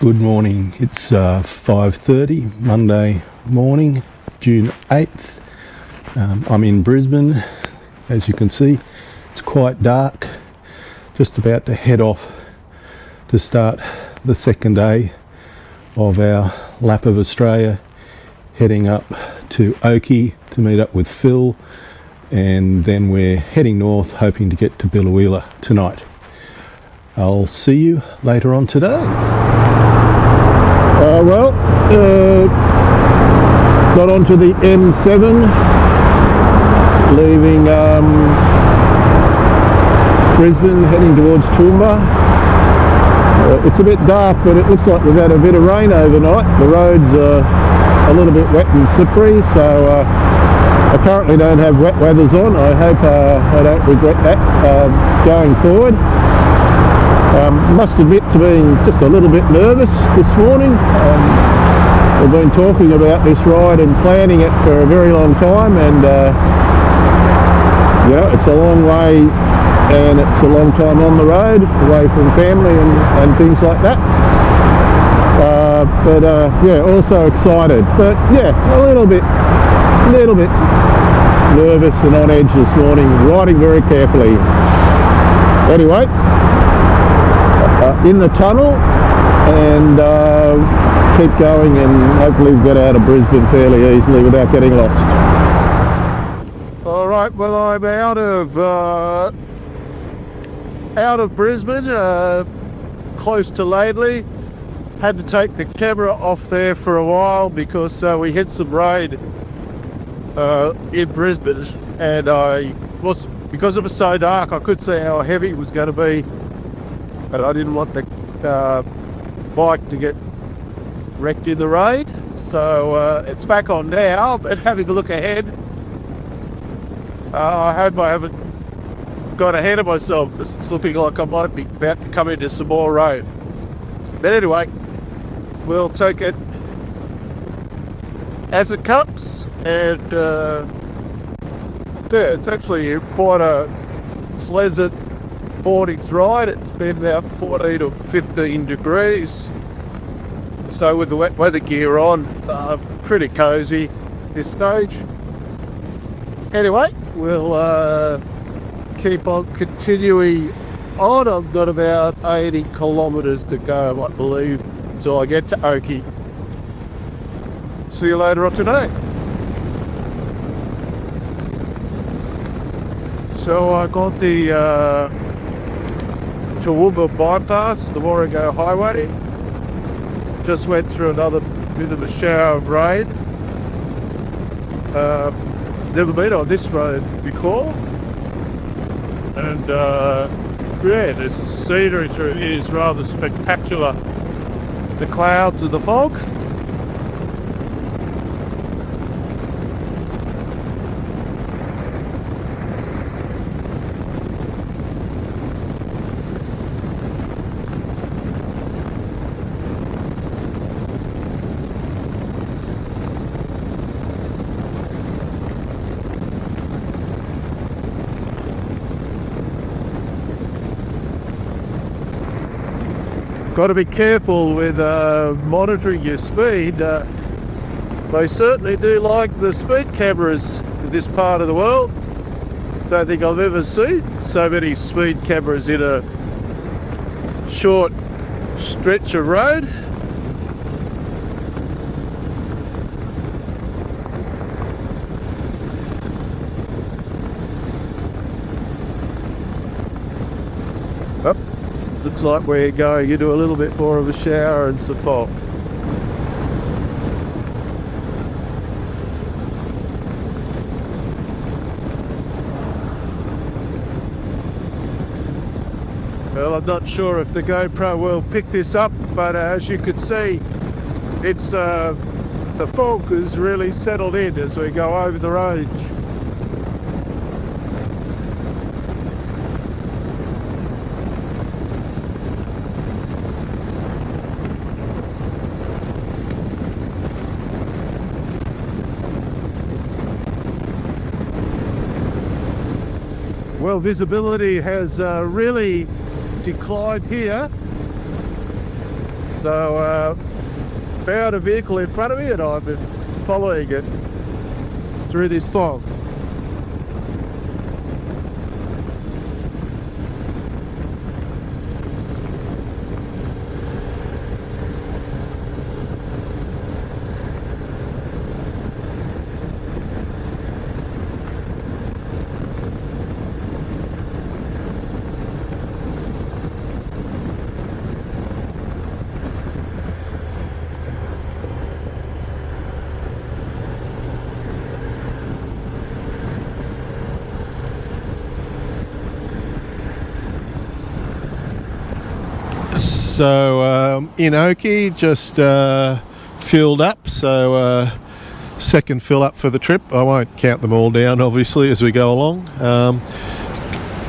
Good morning. It's 5:30 Monday morning, June 8th. I'm in Brisbane. As you can see, it's quite dark. Just about to head off to start the second day of our lap of Australia, heading up to Oakey to meet up with Phil, and then we're heading north, hoping to get to Biloela tonight. I'll see you later on today. Got onto the M7, leaving Brisbane, heading towards Toowoomba. It's a bit dark, but it looks like we've had a bit of rain overnight. The roads are a little bit wet and slippery, so I currently don't have wet weathers on. I hope I don't regret that going forward. Must admit to being just a little bit nervous this morning. We've been talking about this ride and planning it for a very long time, and it's a long way and it's a long time on the road, away from family and things like that. Also excited, but a little bit nervous and on edge this morning, riding very carefully. Anyway, in the tunnel, and keep going, and hopefully get out of Brisbane fairly easily without getting lost. Alright, well, I'm out of Brisbane, close to Laidley. Had to take the camera off there for a while because we hit some rain in Brisbane, and because it was so dark, I could see how heavy it was going to be, but I didn't want the bike to get wrecked in the rain, so it's back on now. But having a look ahead, I hope I haven't got ahead of myself. It's looking like I might be about to come into some more rain. But anyway, we'll take it as it comes, and it's actually quite a pleasant morning's ride. It's been about 14 or 15 degrees, so with the wet weather gear on, pretty cozy this stage. Anyway, we'll keep on continuing on. I've got about 80 kilometres to go, I believe, until I get to Oakey. See you later on today. So I got the Toowoomba bypass, the Warrego Highway. Just went through another bit of a shower of rain. Never been on this road before, and the scenery through it is rather spectacular. The clouds and the fog. Got to be careful with monitoring your speed. They certainly do like the speed cameras in this part of the world. Don't think I've ever seen so many speed cameras in a short stretch of road. Looks like we're going into a little bit more of a shower and some fog. Well, I'm not sure if the GoPro will pick this up, but as you can see, it's the fog has really settled in as we go over the range. Well, visibility has really declined here. So found a vehicle in front of me and I've been following it through this fog. So in Oakey, just filled up, so second fill up for the trip. I won't count them all down obviously as we go along.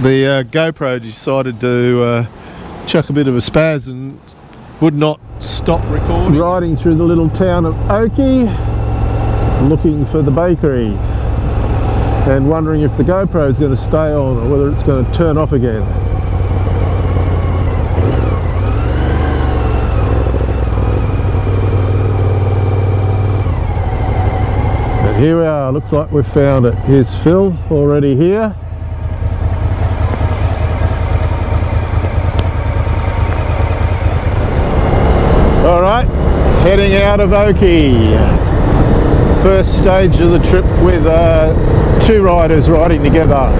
The GoPro decided to chuck a bit of a spaz and would not stop recording. Riding through the little town of Oakey, looking for the bakery and wondering if the GoPro is going to stay on or whether it's going to turn off again. Here we are, looks like we've found it. Here's Phil, already here. Alright, heading out of Oakey. First stage of the trip with two riders riding together.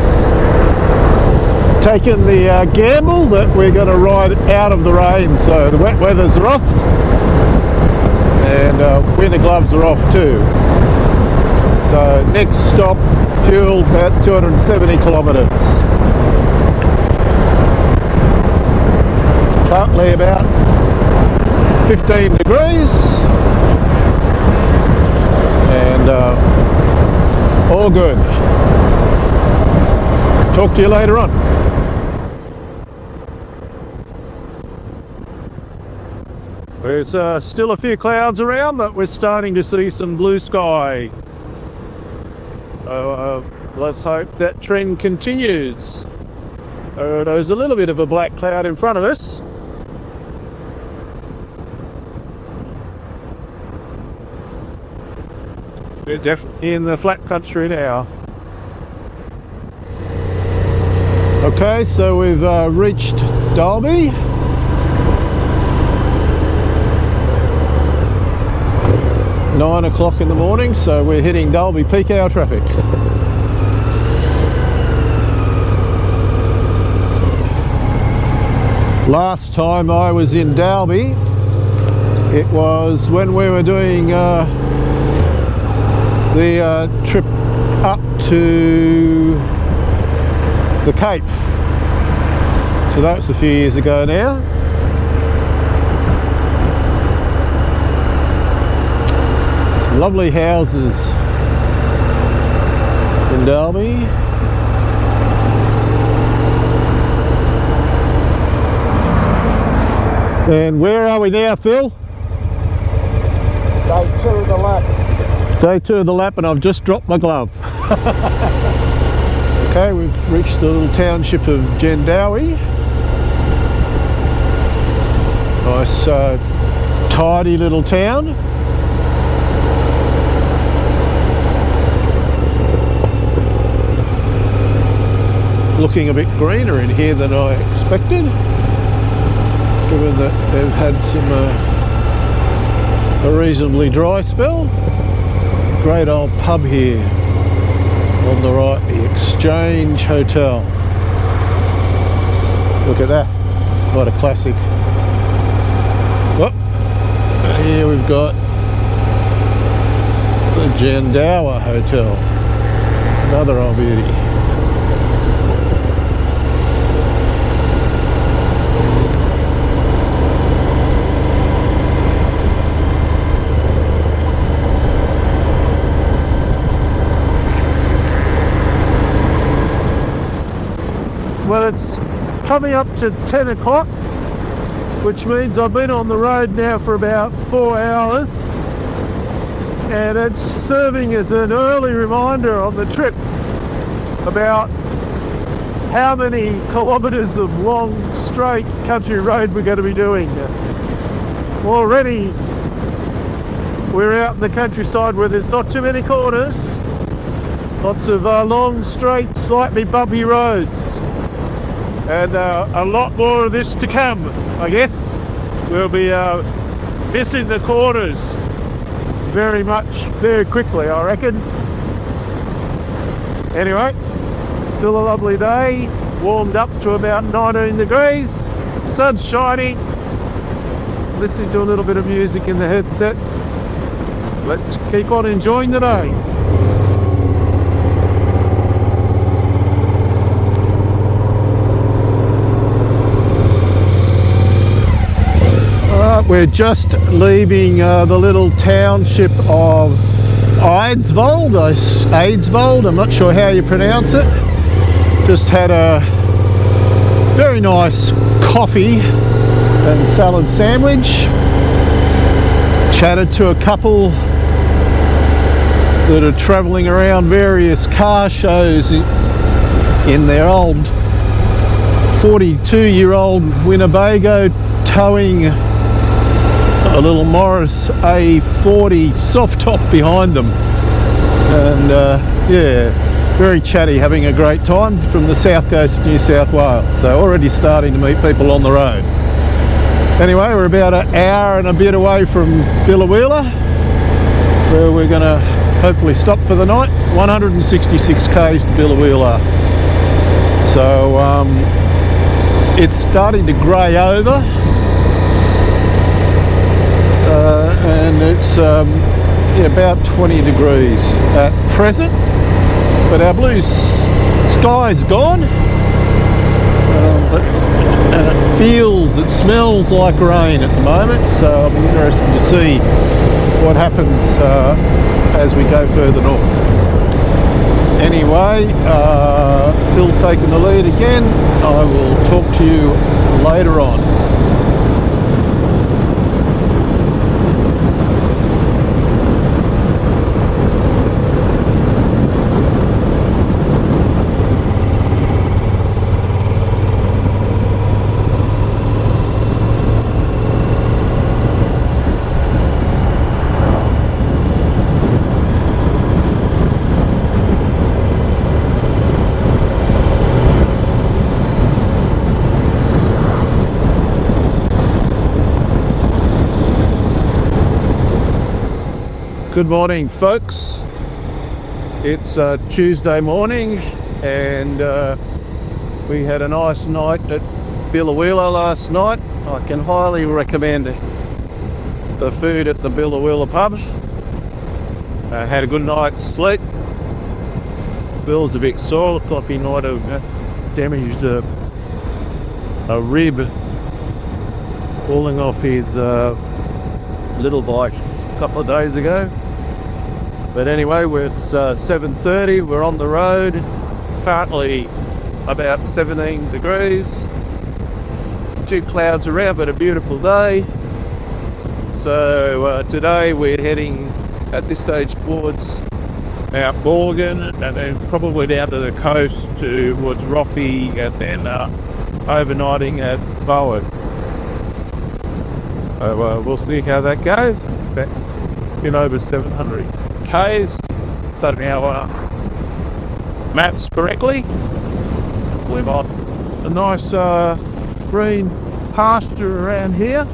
Taking the gamble that we're going to ride out of the rain, so the wet weathers are off and winter gloves are off too. So next stop, fuel about 270 kilometres. Currently about 15 degrees and all good. Talk to you later on. There's still a few clouds around, but we're starting to see some blue sky. So let's hope that trend continues. There's a little bit of a black cloud in front of us. We're definitely in the flat country now. Okay, so we've reached Dalby. Nine o'clock in the morning, so we're hitting Dalby peak hour traffic. Last time I was in Dalby, it was when we were doing the trip up to the Cape. So that was a few years ago now. Lovely houses in Dalby. And where are we now, Phil? Day 2 of the lap. Day 2 of the lap, and I've just dropped my glove. Okay, we've reached the little township of Jendowie. Nice tidy little town. Looking a bit greener in here than I expected, given that they've had a reasonably dry spell. Great old pub here on the right, the Exchange Hotel. Look at that, what a classic. Oh, here we've got the Jendowie Hotel, another old beauty. Well, it's coming up to 10 o'clock, which means I've been on the road now for about 4 hours, and it's serving as an early reminder on the trip about how many kilometres of long straight country road we're going to be doing. already we're out in the countryside where there's not too many corners, lots of long, straight, slightly bumpy roads, and a lot more of this to come. I guess we'll be missing the corners very quickly, I reckon. Anyway, still a lovely day, warmed up to about 19 degrees, sun's shining, listening to a little bit of music in the headset. Let's keep on enjoying the day. Alright, we're just leaving the little township of Eidsvold, I'm not sure how you pronounce it. Just had a very nice coffee and salad sandwich. Chatted to a couple that are travelling around various car shows in their old 42-year-old Winnebago, towing a little Morris A40 soft top behind them, and yeah, very chatty, having a great time, from the south coast of New South Wales. So already starting to meet people on the road. Anyway, we're about an hour and a bit away from Biloela, where we're going to hopefully stop for the night. 166 k's to Biloela. So it's starting to grey over, and it's yeah, about 20 degrees at present, but our blue sky's gone, and it smells like rain at the moment, so I'll be interested to see what happens as we go further north. Anyway, Phil's taken the lead again. I will talk to you later on. Good morning, folks. It's Tuesday morning, and we had a nice night at Biloela last night. I can highly recommend the food at the Biloela pub. Had a good night's sleep. Bill's a bit sore, looked like he might have damaged a rib falling off his little bike a couple of days ago. But anyway, it's 7:30, we're on the road, currently about 17 degrees, 2 clouds around, but a beautiful day. So today we're heading at this stage towards Mount Bowen, and then probably down to the coast towards Roffey, and then overnighting at Bowen. So we'll see how that goes. Been over 700 k's, done our maps correctly. We've got a nice green pasture around here.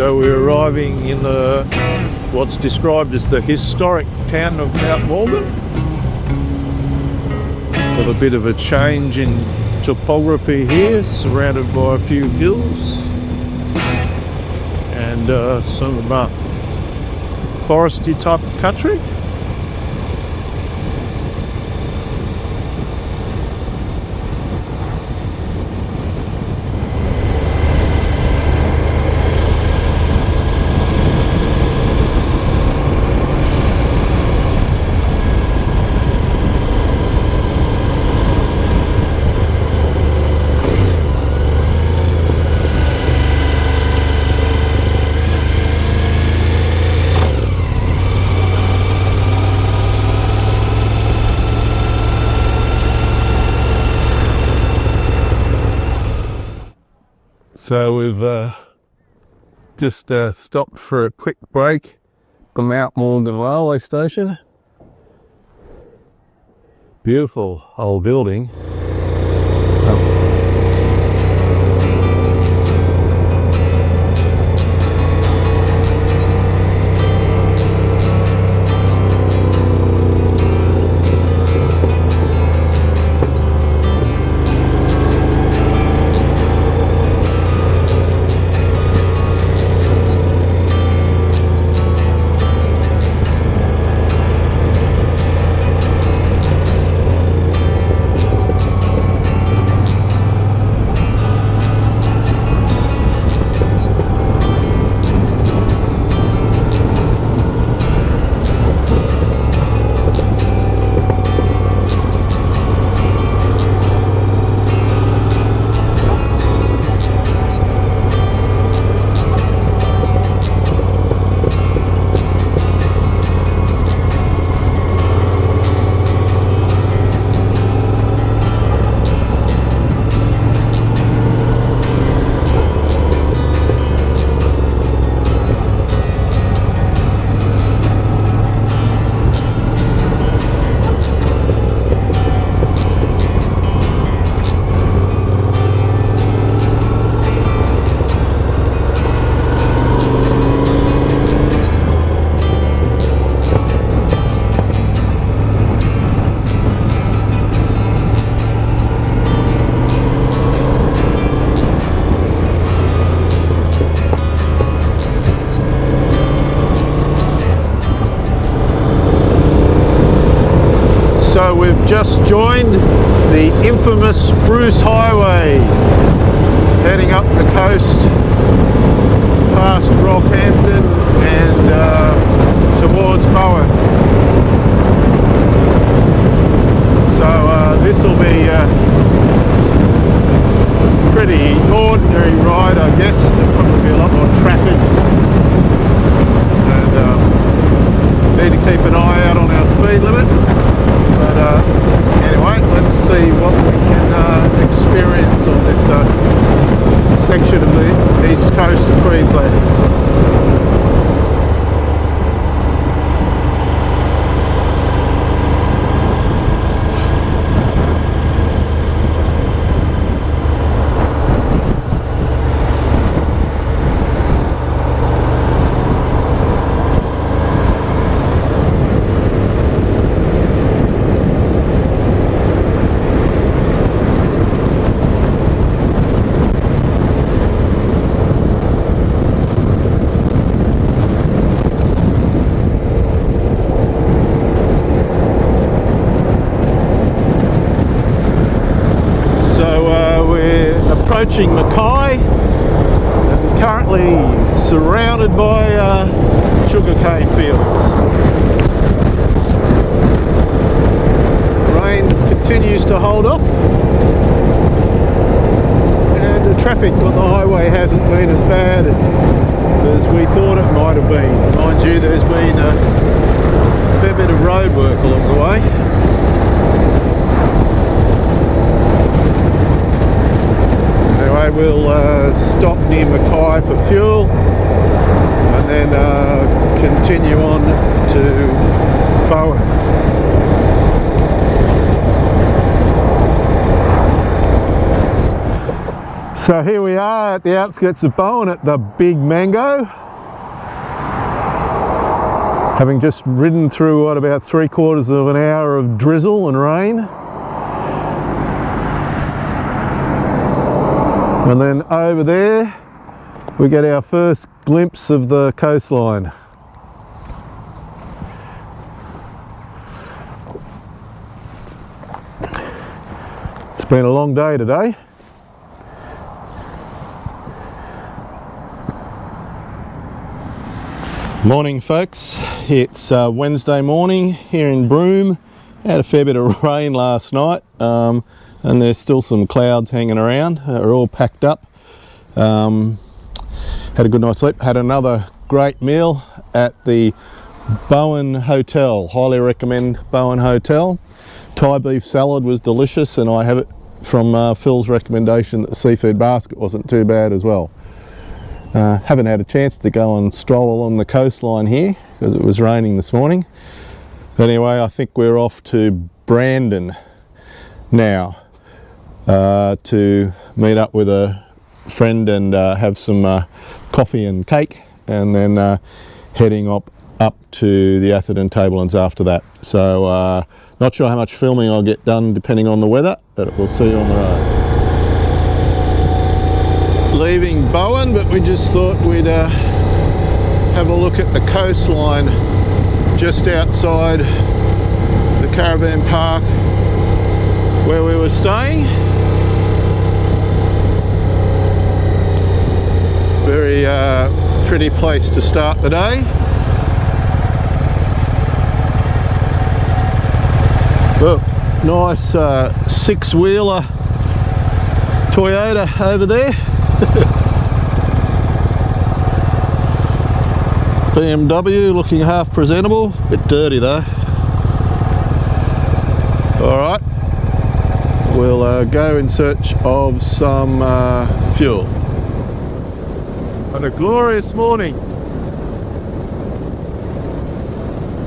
So we're arriving in what's described as the historic town of Mount Morgan, with a bit of a change in topography here, surrounded by a few hills and some foresty type country. So we've just stopped for a quick break at the Mount Morgan railway station. Beautiful old building. So we've just joined the infamous Spruce Highway, heading up the coast past Rockhampton and towards Bowen. So this will be a pretty ordinary ride, I guess. There'll probably be a lot more traffic, and need to keep an eye out on our speed limit. But anyway, let's see what we can experience on this section of the east coast of Queensland. Approaching Mackay, and currently surrounded by sugarcane fields. Rain continues to hold off, and the traffic on the highway hasn't been as bad as we thought it might have been. Mind you, there's been a fair bit of road work along the way. We'll stop near Mackay for fuel and then continue on to Bowen. So here we are at the outskirts of Bowen at the Big Mango. Having just ridden through what, about 3/4 of an hour of drizzle and rain. And then over there we get our first glimpse of the coastline. It's been a long day today. Morning folks, it's Wednesday morning here in Broome. Had a fair bit of rain last night and there's still some clouds hanging around. Are all packed up. Had a good night's sleep. Had another great meal at the Bowen Hotel. Highly recommend Bowen Hotel. Thai beef salad was delicious, and I have it from Phil's recommendation that the seafood basket wasn't too bad as well. Haven't had a chance to go and stroll along the coastline here because it was raining this morning. But anyway, I think we're off to Brandon now to meet up with a friend and have some coffee and cake, and then heading up to the Atherton Tablelands after that. So not sure how much filming I'll get done depending on the weather, but we'll see you on the road. Leaving Bowen, but we just thought we'd have a look at the coastline just outside the caravan park where we were staying. Very pretty place to start the day. Look, nice six-wheeler Toyota over there. BMW looking half presentable, bit dirty though. Alright, we'll go in search of some fuel. And a glorious morning.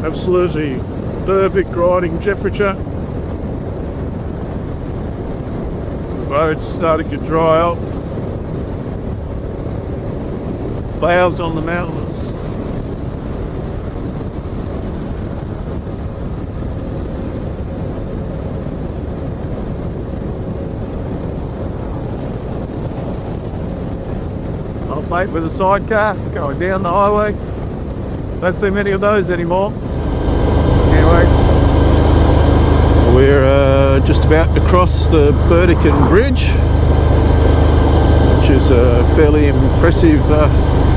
Absolutely perfect riding temperature. The road's starting to dry up. Clouds on the mountains. Old mate with a sidecar going down the highway. Don't see many of those anymore. Anyway, we're just about to cross the Burdekin Bridge, which is a fairly impressive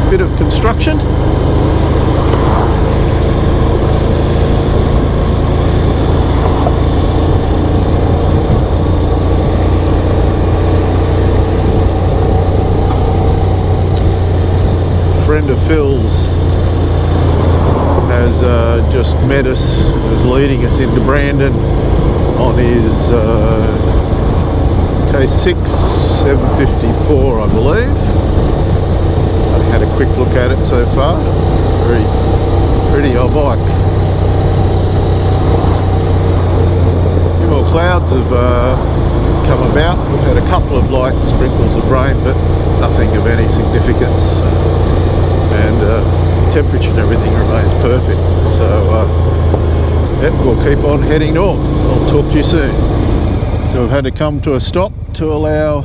bit of construction. Friend of Phil's has just met us, is leading us into Brandon on his K6 754, I believe. I've had a quick look at it so far. Very pretty old bike. A few more clouds have come about. We've had a couple of light sprinkles of rain, but nothing of any significance. And temperature and everything remains perfect. So yep, we'll keep on heading north. I'll talk to you soon. So we've had to come to a stop to allow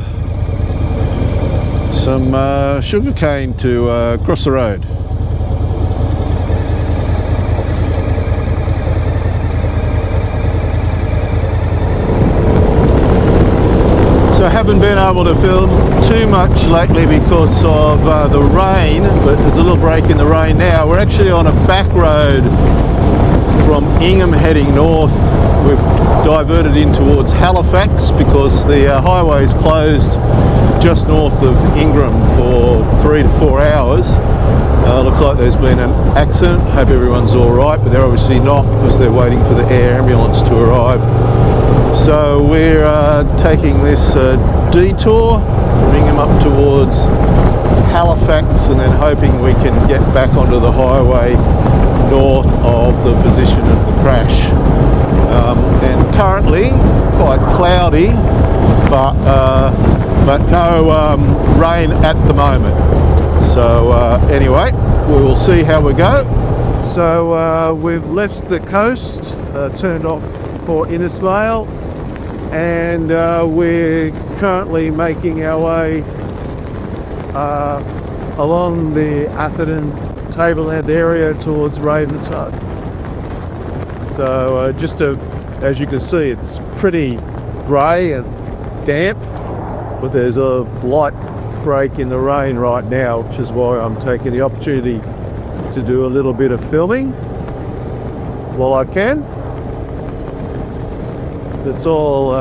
some sugarcane to cross the road. So I haven't been able to film too much lately because of the rain, but there's a little break in the rain now. We're actually on a back road from Ingham heading north. We've diverted in towards Halifax because the highway is closed just north of Ingram for 3 to 4 hours. Looks like there's been an accident. Hope everyone's all right, but they're obviously not because they're waiting for the air ambulance to arrive. So we're taking this detour from Ingham up towards Halifax, and then hoping we can get back onto the highway north of the position of the crash. And currently quite cloudy, but but no rain at the moment. So anyway, we will see how we go. So we've left the coast, turned off for Innisfail, and we're currently making our way along the Atherton Tableland area towards Ravenshoe. So as you can see, it's pretty grey and damp, but there's a light break in the rain right now, which is why I'm taking the opportunity to do a little bit of filming while I can. It's all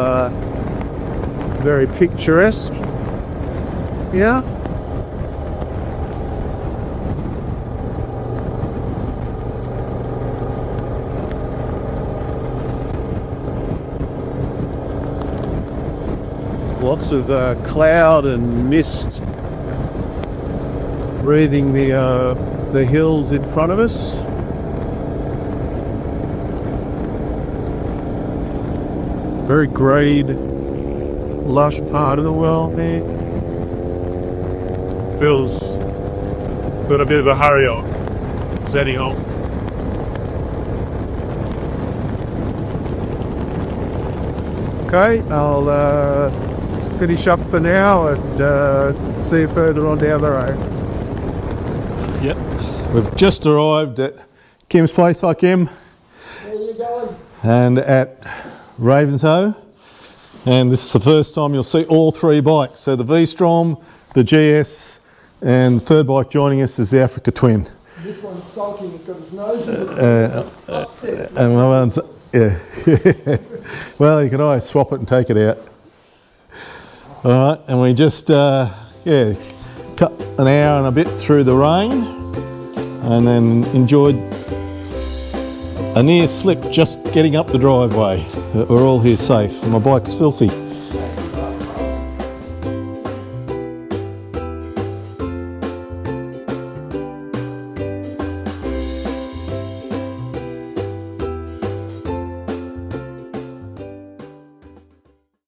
very picturesque. Yeah. Lots of cloud and mist wreathing the hills in front of us. Very green, lush part of the world there. Feels got a bit of a hurry on, setting on. Okay, I'll finish up for now and see you further on down the road. Yep, we've just arrived at Kim's place. Hi Kim. Where are you going? And at Ravenshoe, and this is the first time you'll see all three bikes. So the V-Strom, the GS, and the third bike joining us is the Africa Twin. This one's sulking, it's got his nose in it. Upset. And my one's, yeah. Well, you can always swap it and take it out. All right, and we just, cut an hour and a bit through the rain, and then enjoyed a near slip just getting up the driveway. We're all here safe. My bike's filthy.